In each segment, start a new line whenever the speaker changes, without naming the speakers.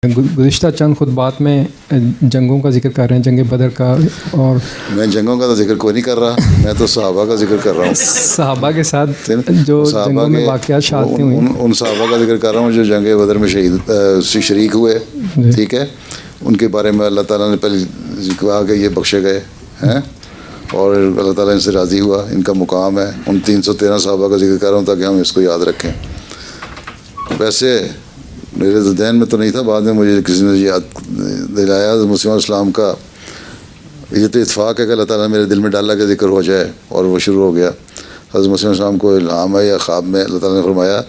گزشتہ چند خطبات میں جنگوں کا ذکر کر رہے ہیں، جنگ بدر کا، اور
میں جنگوں کا تو ذکر کوئی نہیں کر رہا، میں تو صحابہ کا ذکر کر رہا ہوں،
صحابہ کے ساتھ جو جنگوں میں واقعات شہادتیں ہوئی،
ان صحابہ کا ذکر کر رہا ہوں جو جنگ بدر میں شریک ہوئے، ٹھیک ہے، ان کے بارے میں اللہ تعالیٰ نے پہلے کہا کہ یہ بخشے گئے ہیں اور اللہ تعالیٰ ان سے راضی ہوا، ان کا مقام ہے۔ ان 313 صحابہ کا ذکر کر رہا ہوں تاکہ ہم اس کو یاد رکھیں۔ ویسے میرے ذہن میں تو نہیں تھا، بعد میں مجھے کسی نے یاد دلایا، مسلم اسلام کا یہ تو اتفاق ہے کہ اللہ تعالیٰ نے میرے دل میں ڈالا کہ ذکر ہو جائے، اور وہ شروع ہو گیا۔ حضرت مسلم اسلام کو الہام ہے یا خواب میں اللہ تعالیٰ نے فرمایا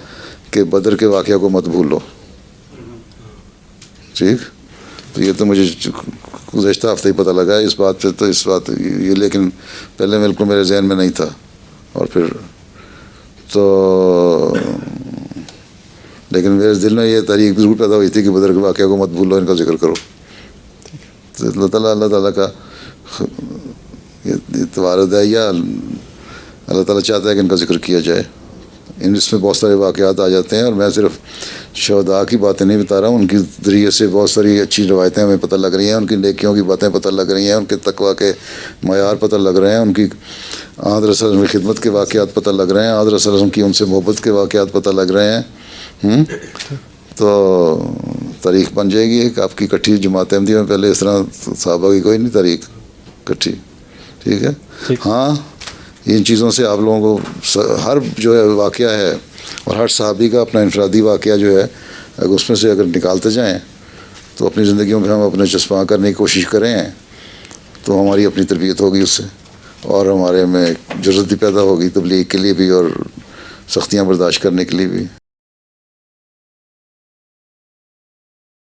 کہ بدر کے واقعہ کو مت بھولو، ٹھیک۔ تو یہ تو مجھے گزشتہ ہفتے ہی پتہ لگا اس بات پہ، تو اس بات یہ، لیکن پہلے بالکل میرے ذہن میں نہیں تھا، اور پھر تو لیکن میرے دل میں یہ تحریک ضرور پیدا ہوئی تھی کہ بدر کے واقعہ کو مت بھولو، ان کا ذکر کرو۔ تو اللہ تعالیٰ کا یہ توارد ہے، یا اللہ تعالیٰ چاہتا ہے کہ ان کا ذکر کیا جائے۔ اس میں بہت سارے واقعات آ جاتے ہیں، اور میں صرف شہداء کی باتیں نہیں بتا رہا ہوں، ان کی ذریعے سے بہت ساری اچھی روایتیں ہمیں پتہ لگ رہی ہیں، ان کی نیکیوں کی باتیں پتہ لگ رہی ہیں، ان کے تقویٰ کے معیار پتہ لگ رہے ہیں، ان کی آن رسول اللہ کی خدمت کے واقعات پتہ لگ رہے ہیں، آن رسول اللہ کی ان سے محبت کے واقعات پتہ لگ رہے ہیں۔ تو تاریخ بن جائے گی ایک آپ کی کٹھی جماعت احمدیہ میں، پہلے اس طرح صحابہ کی کوئی نہیں تاریخ کٹھی، ٹھیک ہے۔ ہاں، ان چیزوں سے آپ لوگوں کو ہر جو ہے واقعہ ہے، اور ہر صحابی کا اپنا انفرادی واقعہ جو ہے، اگر اس میں سے اگر نکالتے جائیں تو اپنی زندگیوں میں ہم اپنے چسپاں کرنے کی کوشش کریں تو ہماری اپنی تربیت ہوگی اس سے، اور ہمارے میں جرأت بھی پیدا ہوگی تبلیغ کے لیے بھی اور سختیاں برداشت کرنے کے لیے بھی۔